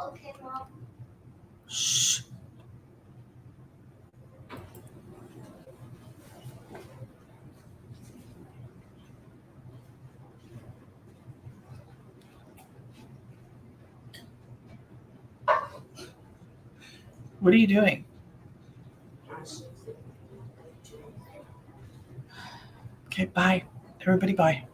Okay, Mom. Shh. What are you doing? Okay, bye. Everybody, bye.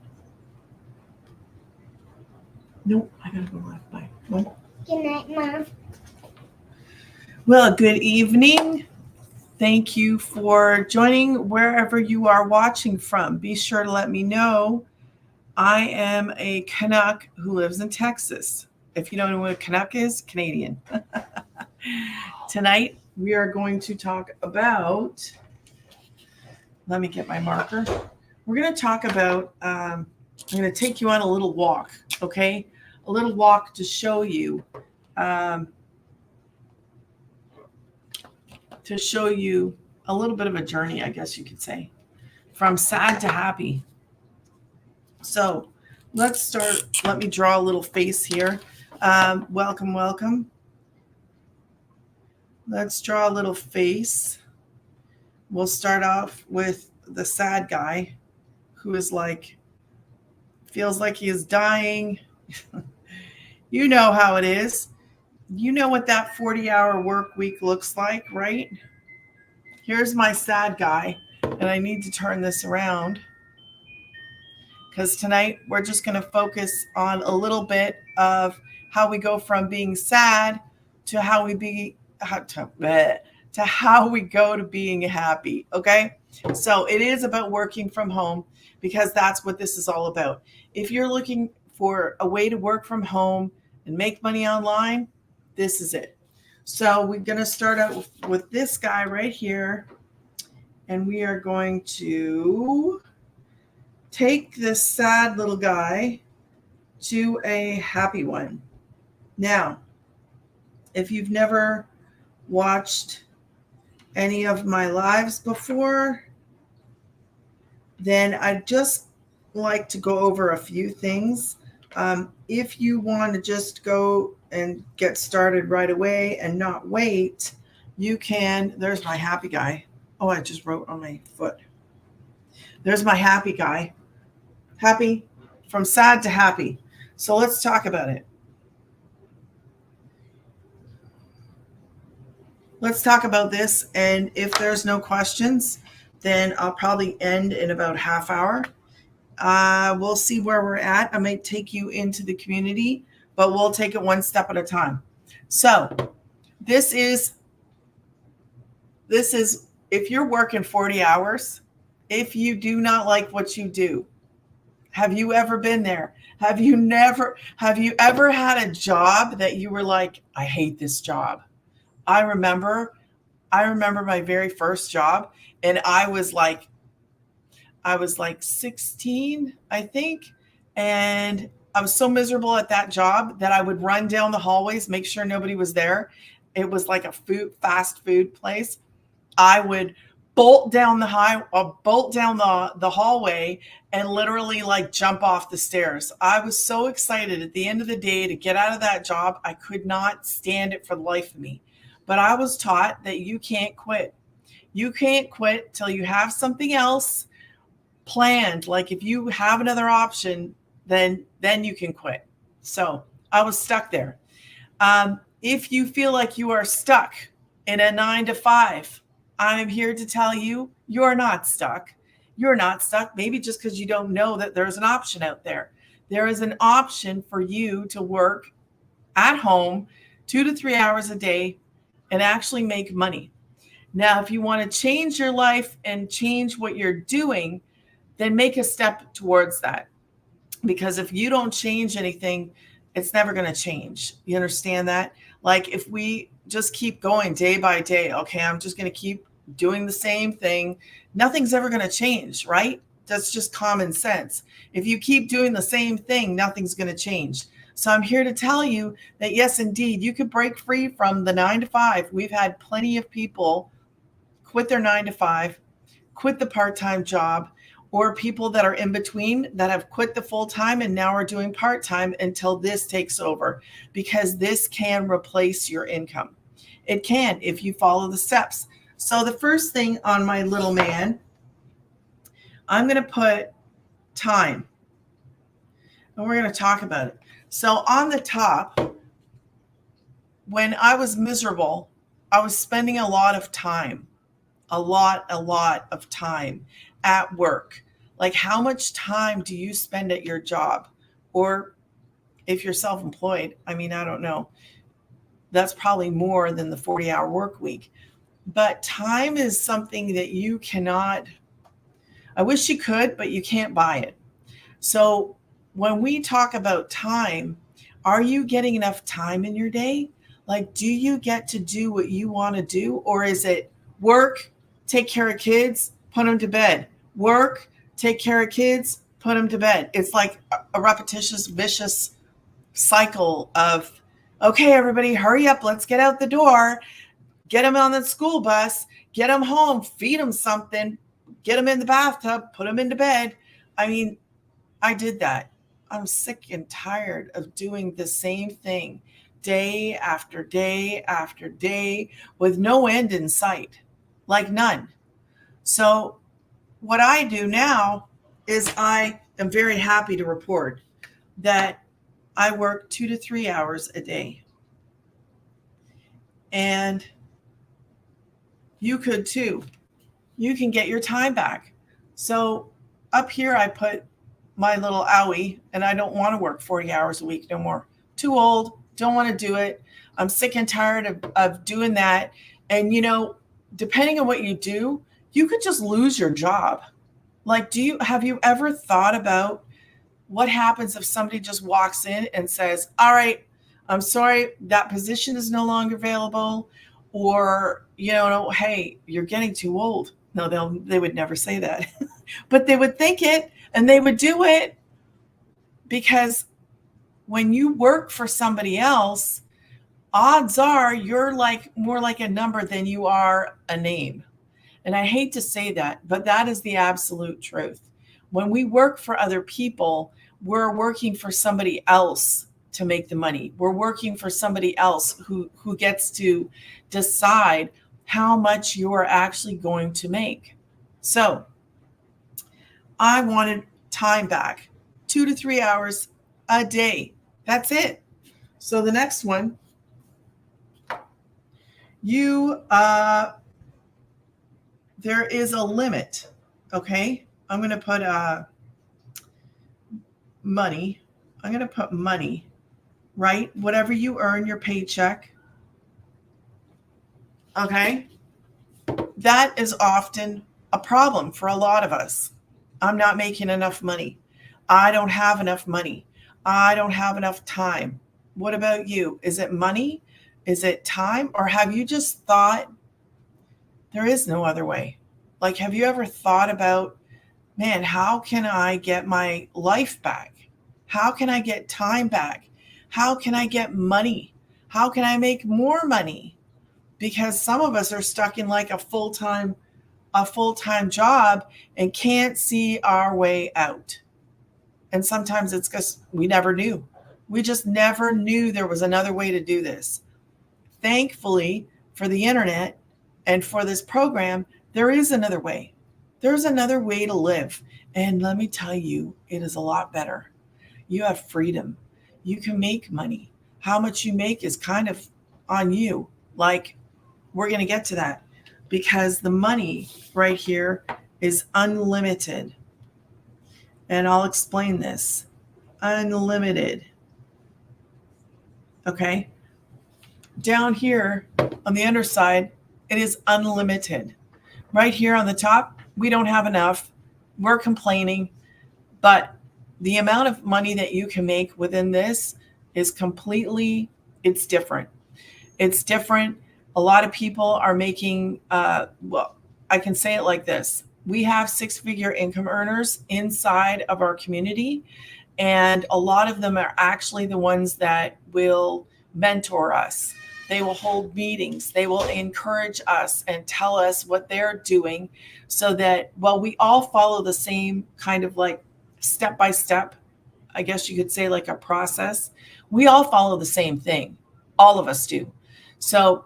Nope, I gotta go live. Bye. Nope. Good night, Mom. Well, good evening. Thank you for joining wherever you are watching from. Be sure to let me know. I am a Canuck who lives in Texas. If you don't know what a Canuck is, Canadian. Tonight, we are going to talk about, let me get my marker. We're going to talk about, I'm going to take you on a little walk, okay? A little walk to show you, a little bit of a journey, I guess you could say, from sad to happy. So let's start. Let me draw a little face here. Welcome, welcome. Let's draw a little face. We'll start off with the sad guy who is like, feels like he is dying. You know how it is. You know what that 40-hour work week looks like, right? Here's my sad guy, and I need to turn this around because tonight we're just going to focus on a little bit of how we go from being sad to how we to how we go to being happy. Okay, so it is about working from home because that's what this is all about. If you're looking for a way to work from home and make money online, this is it. So we're going to start out with this guy right here, and we are going to take this sad little guy to a happy one. Now, if you've never watched any of my lives before, then I'd just like to go over a few things. If you want to just go and get started right away and not wait, you can. There's my happy guy. Oh, I just wrote on my foot. There's my happy guy. Happy, from sad to happy. So let's talk about it. Let's talk about this. And if there's no questions, then I'll probably end in about half hour. We'll see where we're at. I might take you into the community, but we'll take it one step at a time. So this is if you're working 40 hours, if you do not like what you do, have you ever been there? Have you ever had a job that you were like, I hate this job? I remember my very first job, and I was like 16, I think, and I was so miserable at that job that I would run down the hallways, make sure nobody was there. It was like a fast food place. I would bolt down the hallway and literally like jump off the stairs. I was so excited at the end of the day to get out of that job. I could not stand it for the life of me. But I was taught that you can't quit. You can't quit till you have something else planned. Like if you have another option, then you can quit. So I was stuck there. If you feel like you are stuck in a 9 to 5, I'm here to tell you you're not stuck. You're not stuck. Maybe just because you don't know that there's an option out there. There is an option for you to work at home 2 to 3 hours a day and actually make money. Now, if you want to change your life and change what you're doing, then make a step towards that. Because if you don't change anything, it's never going to change. You understand that? Like if we just keep going day by day, okay, I'm just going to keep doing the same thing, nothing's ever going to change, right? That's just common sense. If you keep doing the same thing, nothing's going to change. So I'm here to tell you that yes, indeed, you could break free from the 9 to 5. We've had plenty of people quit their 9 to 5, quit the part-time job, or people that are in between that have quit the full time and now are doing part time until this takes over, because this can replace your income. It can if you follow the steps. So the first thing on my little man, I'm going to put time, and we're going to talk about it. So on the top, when I was miserable, I was spending a lot of time, a lot of time at work. Like, how much time do you spend at your job? Or if you're self-employed, I mean, I don't know. That's probably more than the 40-hour work week. But time is something that you cannot, I wish you could, but you can't buy it. So when we talk about time, are you getting enough time in your day? Like, do you get to do what you want to do? Or is it work, take care of kids, put them to bed? Work, take care of kids, put them to bed. It's like a repetitious, vicious cycle of, okay, everybody, hurry up. Let's get out the door. Get them on the school bus. Get them home. Feed them something. Get them in the bathtub. Put them into bed. I mean, I did that. I'm sick and tired of doing the same thing day after day after day with no end in sight, like none. So what I do now is I am very happy to report that I work 2 to 3 hours a day. And you could too. You can get your time back. So up here, I put my little owie, and I don't want to work 40 hours a week no more. Too old, don't want to do it. I'm sick and tired of doing that. And, you know, depending on what you do, you could just lose your job. Like, have you ever thought about what happens if somebody just walks in and says, all right, I'm sorry, that position is no longer available, or, you know, hey, you're getting too old. No, they would never say that, but they would think it and they would do it, because when you work for somebody else, odds are you're like more like a number than you are a name. And I hate to say that, but that is the absolute truth. When we work for other people, we're working for somebody else to make the money. We're working for somebody else who gets to decide how much you're actually going to make. So I wanted time back, 2 to 3 hours a day. That's it. So the next one, there is a limit. Okay. I'm going to put money. I'm going to put money, right? Whatever you earn, your paycheck. Okay. That is often a problem for a lot of us. I'm not making enough money. I don't have enough money. I don't have enough time. What about you? Is it money? Is it time? Or have you just thought there is no other way? Like, have you ever thought about, man, how can I get my life back? How can I get time back? How can I get money? How can I make more money? Because some of us are stuck in like a full-time job and can't see our way out. And sometimes it's because we never knew. We just never knew there was another way to do this. Thankfully, for the internet and for this program, there is another way. There's another way to live. And let me tell you, it is a lot better. You have freedom. You can make money. How much you make is kind of on you. Like, we're going to get to that, because the money right here is unlimited. And I'll explain this. Unlimited. Okay. Down here on the underside, it is unlimited. Right here on the top, we don't have enough. We're complaining. But the amount of money that you can make within this is it's different. It's different. A lot of people are making, well, I can say it like this. We have 6-figure income earners inside of our community, and a lot of them are actually the ones that will mentor us. They will hold meetings. They will encourage us and tell us what they're doing so that, well, we all follow the same kind of like step by step, I guess you could say, like a process. We all follow the same thing. All of us do. So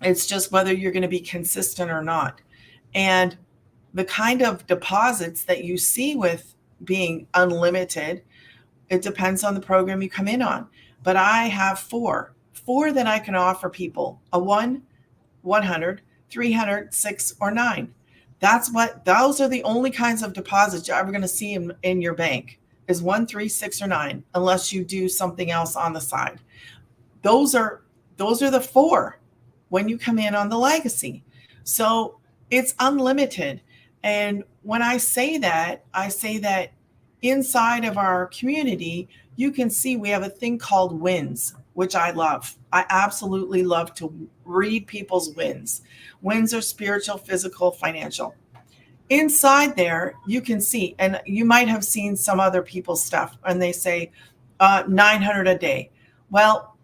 it's just whether you're going to be consistent or not. And the kind of deposits that you see with being unlimited, it depends on the program you come in on. But I have four that I can offer people: a 1, 100, 300, 6, or 9. Those are the only kinds of deposits you're ever going to see in your bank is 1, 3, 6, or 9, unless you do something else on the side. Those are the four when you come in on the legacy. So it's unlimited. And when I say that inside of our community, you can see we have a thing called wins, which I love. I absolutely love to read people's wins. Wins are spiritual, physical, financial. Inside there, you can see, and you might have seen some other people's stuff, and they say 900 a day. Well,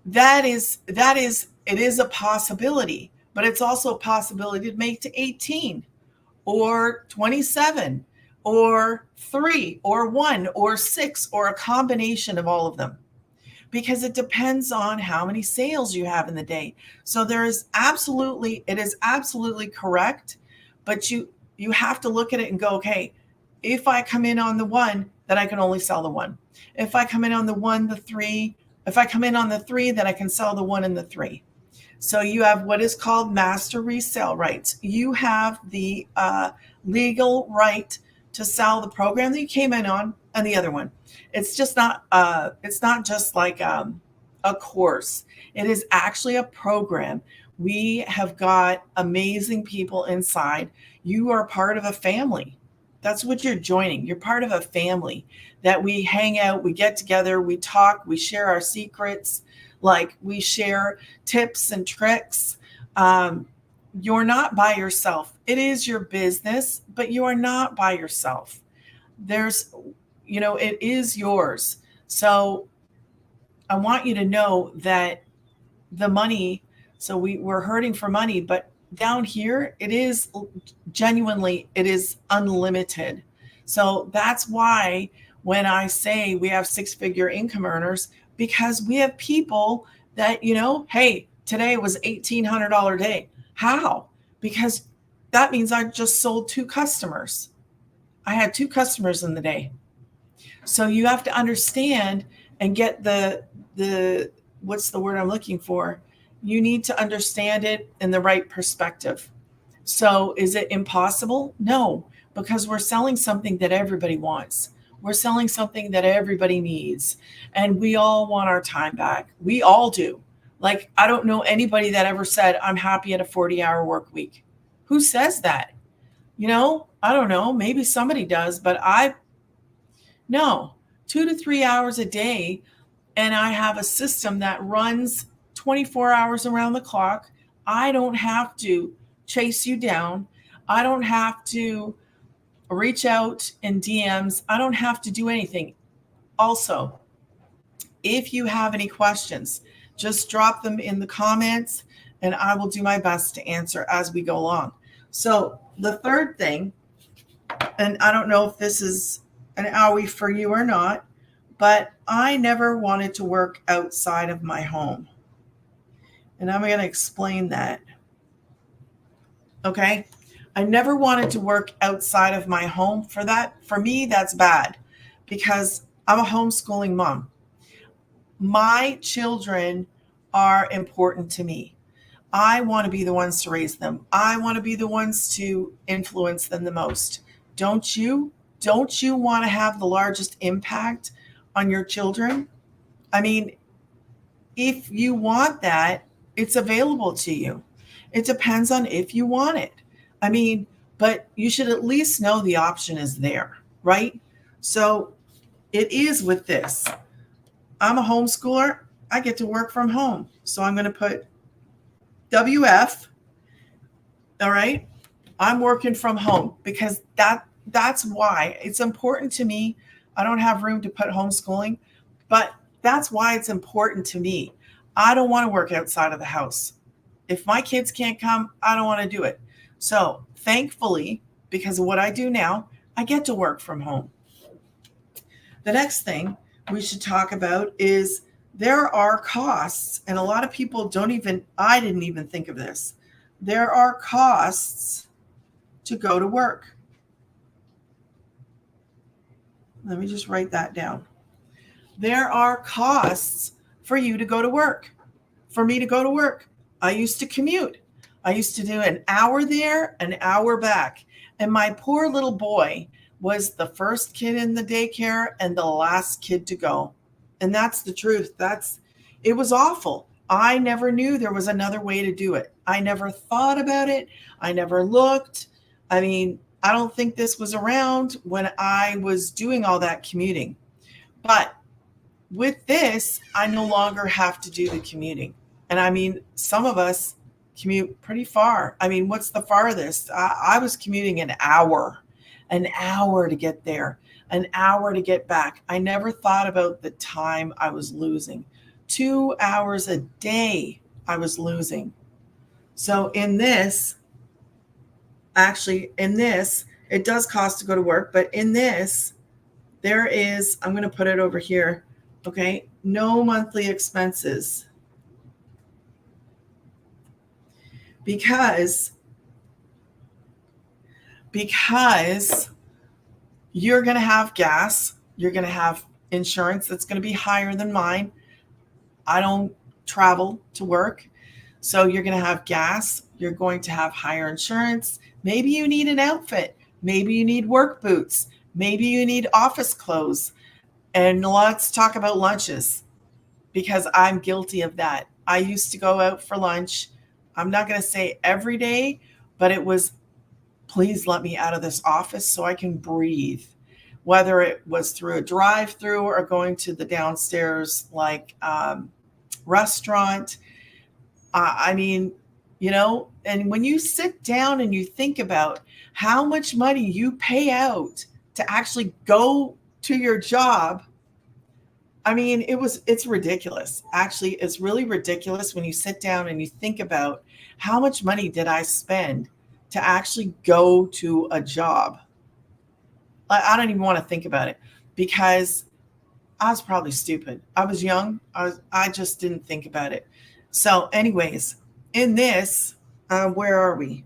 it is a possibility, but it's also a possibility to make to 18 or 27 or 3 or 1 or 6 or a combination of all of them, because it depends on how many sales you have in the day. So it is absolutely correct, but you have to look at it and go, okay, if I come in on the 1, then I can only sell the 1. If I come in on the 1, the 3, if I come in on the 3, then I can sell the 1 and the 3. So you have what is called master resale rights. You have the legal right to sell the program that you came in on and the other one. It's just not. It's not just like a course. It is actually a program. We have got amazing people inside. You are part of a family. That's what you're joining. You're part of a family that we hang out, we get together, we talk, we share our secrets, like we share tips and tricks. You're not by yourself. It is your business, but you are not by yourself. It is yours. So I want you to know that the money, so we're hurting for money, but down here, it is unlimited. So that's why when I say we have 6-figure income earners, because we have people that, hey, today was $1,800 day. How? Because that means I just sold 2 customers. I had 2 customers in the day. So you have to understand and get the what's the word I'm looking for? You need to understand it in the right perspective. So is it impossible? No, because we're selling something that everybody wants. We're selling something that everybody needs. And we all want our time back. We all do. Like, I don't know anybody that ever said, I'm happy at a 40-hour work week. Who says that? I don't know. Maybe somebody does, but no, 2 to 3 hours a day. And I have a system that runs 24 hours around the clock. I don't have to chase you down. I don't have to reach out in DMs. I don't have to do anything. Also, if you have any questions, just drop them in the comments and I will do my best to answer as we go along. So the third thing, and I don't know if this is an owie for you or not, but I never wanted to work outside of my home. And I'm going to explain that. Okay? I never wanted to work outside of my home. For me, that's bad because I'm a homeschooling mom. My children are important to me. I want to be the ones to raise them. I want to be the ones to influence them the most. Don't you? Don't you want to have the largest impact on your children? I mean, if you want that, it's available to you. It depends on if you want it. I mean, but you should at least know the option is there, right? So it is with this. I'm a homeschooler. I get to work from home. So I'm going to put WF. All right. I'm working from home because that's why it's important to me. I don't have room to put homeschooling, but that's why it's important to me. I don't want to work outside of the house. If my kids can't come, I don't want to do it. So thankfully, because of what I do now, I get to work from home. The next thing we should talk about is there are costs, and a lot of people I didn't even think of this. There are costs to go to work. Let me just write that down. There are costs for you to go to work, for me to go to work. I used to commute. I used to do an hour there, an hour back. And my poor little boy was the first kid in the daycare and the last kid to go. And that's the truth. It was awful. I never knew there was another way to do it. I never thought about it. I never looked. I mean, I don't think this was around when I was doing all that commuting. But with this, I no longer have to do the commuting. And I mean, some of us commute pretty far. I mean, what's the farthest? I was commuting an hour to get there, an hour to get back. I never thought about the time I was losing. 2 hours a day I was losing. So in this, it does cost to go to work, but in this, there is, I'm going to put it over here. Okay. No monthly expenses. Because you're going to have gas, you're going to have insurance that's going to be higher than mine. I don't travel to work. So you're going to have gas, you're going to have higher insurance. Maybe you need an outfit. Maybe you need work boots. Maybe you need office clothes. And let's talk about lunches, because I'm guilty of that. I used to go out for lunch. I'm not going to say every day, but it was, please let me out of this office so I can breathe. Whether it was through a drive-through or going to the downstairs restaurant. I mean, and when you sit down and you think about how much money you pay out to actually go to your job, I mean, it's ridiculous. Actually, it's really ridiculous when you sit down and you think about how much money did I spend to actually go to a job. I don't even want to think about it because I was probably stupid. I was young. I just didn't think about it. So anyways, in this, where are we?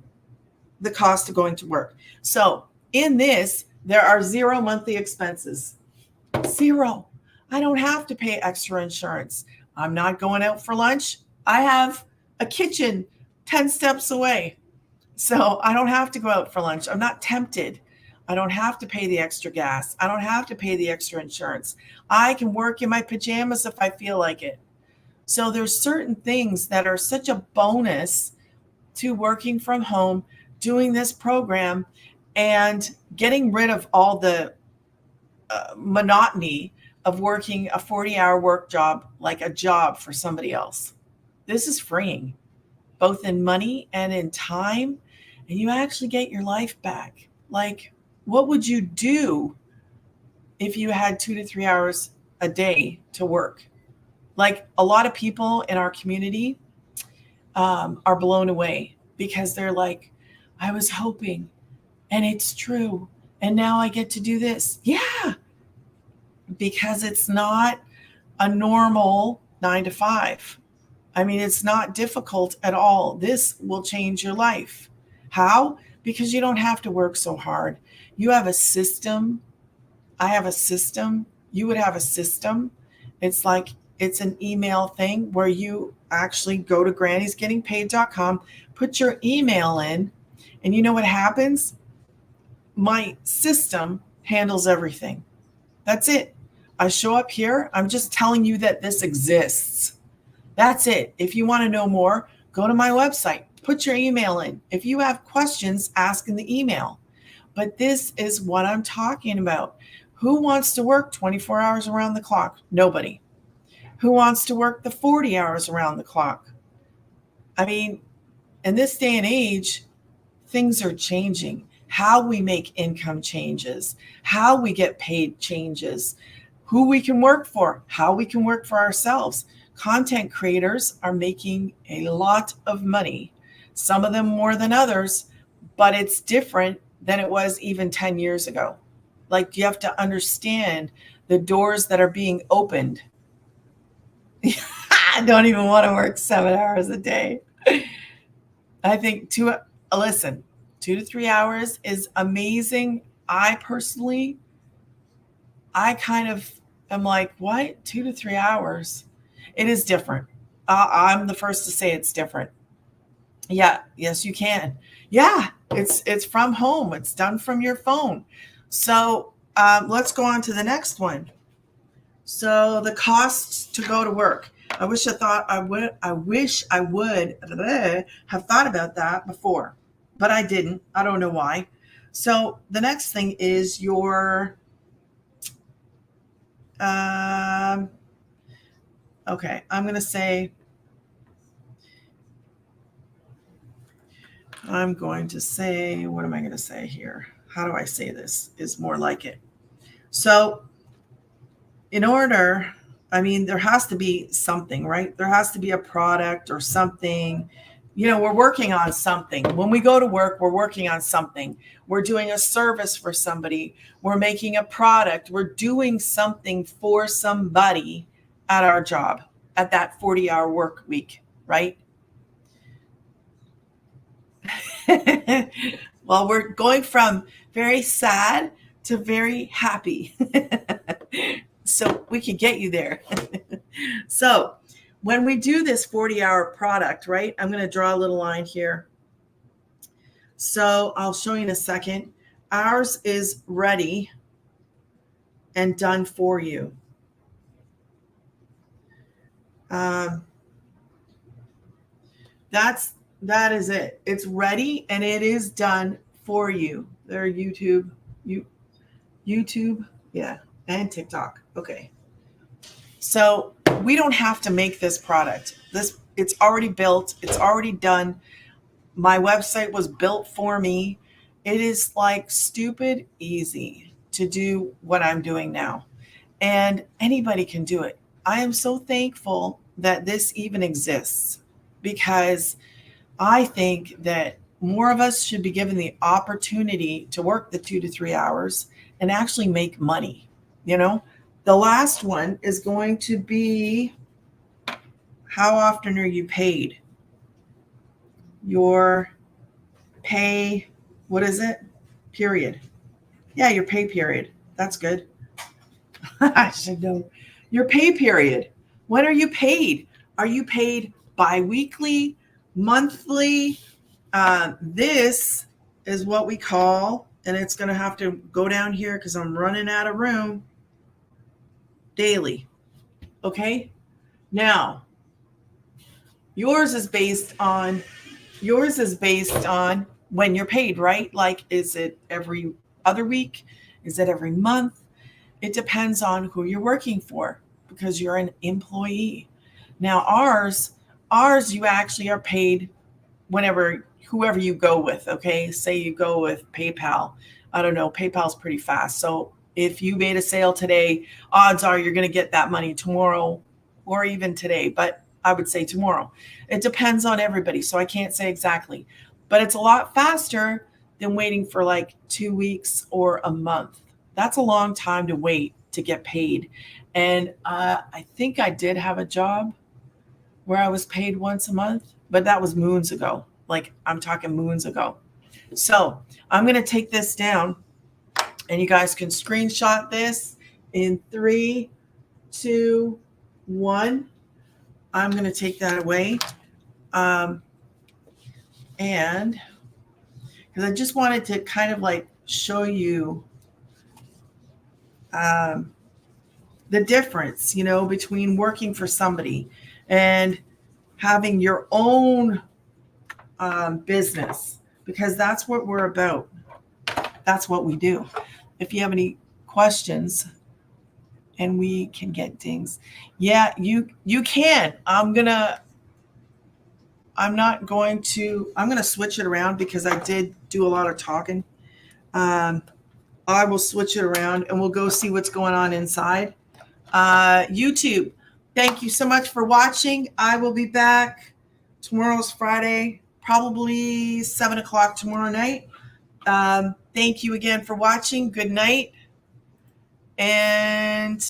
The cost of going to work. So in this, there are 0 monthly expenses. 0. I don't have to pay extra insurance. I'm not going out for lunch. I have a kitchen 10 steps away. So I don't have to go out for lunch. I'm not tempted. I don't have to pay the extra gas. I don't have to pay the extra insurance. I can work in my pajamas if I feel like it. So there's certain things that are such a bonus to working from home, doing this program, and getting rid of all the monotony of working a 40-hour work job like a job for somebody else. This is freeing, both in money and in time, and you actually get your life back. Like, what would you do if you had 2 to 3 hours a day to work? Like, a lot of people in our community are blown away because they're like, I was hoping, and it's true, and now I get to do this. Yeah, because it's not a normal 9 to 5. I mean, it's not difficult at all. This will change your life. How? Because you don't have to work so hard. You have a system. I have a system. You would have a system. It's like, it's an email thing where you actually go to grannysgettingpaid.com, put your email in, and you know what happens? My system handles everything. That's it. I show up here. I'm just telling you that this exists. That's it. If you want to know more, go to my website, put your email in. If you have questions, ask in the email. But this is what I'm talking about. Who wants to work 24 hours around the clock? Nobody. Who wants to work the 40 hours around the clock? I mean, in this day and age, things are changing. How we make income changes. How we get paid changes. Who we can work for. How we can work for ourselves. content creators are making a lot of money, some of them more than others, but it's different than it was even 10 years ago. Like, you have to understand the doors that are being opened. I don't even want to work 7 hours a day. I think listen, 2 to 3 hours is amazing. I personally, I kind of am like, what? 2 to 3 hours? It is different. I'm the first to say it's different. Yeah, yes, you can. Yeah, it's from home. It's done from your phone. So let's go on to the next one. So the costs to go to work. I wish I would have thought about that before, but I didn't. I don't know why. So the next thing is your okay, I'm going to say what am I going to say here? How do I say this is more like it? So there has to be something, right? There has to be a product or something. We're working on something. When we go to work, we're working on something. We're doing a service for somebody. We're making a product. We're doing something for somebody at our job, at that 40-hour work week, right? Well, we're going from very sad to very happy. So we can get you there. So when we do this 40-hour product, right, I'm going to draw a little line here. So I'll show you in a second. Ours is ready and done for you. That is it. It's ready and it is done for you. There, YouTube, yeah, and TikTok. Okay. So we don't have to make this product. It's already built. It's already done. My website was built for me. It is like stupid easy to do what I'm doing now. And anybody can do it. I am so thankful that this even exists, because I think that more of us should be given the opportunity to work the 2 to 3 hours and actually make money. The last one is going to be, how often are you paid? Your pay, what is it? Period. Yeah, your pay period. That's good. I should know. Your pay period. When are you paid? Are you paid bi-weekly, monthly? This is what we call, and it's going to have to go down here because I'm running out of room, daily. Okay? Now, yours is based on when you're paid, right? Like, is it every other week? Is it every month? It depends on who you're working for, because you're an employee. Now, ours, you actually are paid whoever you go with, okay? Say you go with PayPal. I don't know, PayPal's pretty fast. So if you made a sale today, odds are you're going to get that money tomorrow or even today, but I would say tomorrow. It depends on everybody, so I can't say exactly. But it's a lot faster than waiting for like 2 weeks or a month. That's a long time to wait to get paid. And I think I did have a job where I was paid once a month, but that was moons ago. Like, I'm talking moons ago. So I'm going to take this down, and you guys can screenshot this in 3, 2, 1. I'm going to take that away. And because I just wanted to kind of like show you the difference, between working for somebody and having your own business, because that's what we're about. That's what we do. If you have any questions, and we can get dings. Yeah, you can. I'm going to switch it around because I did do a lot of talking. I will switch it around and we'll go see what's going on inside. YouTube, Thank you so much for watching. I will be back. Tomorrow's Friday, probably 7 o'clock tomorrow night. Thank you again for watching. Good night. And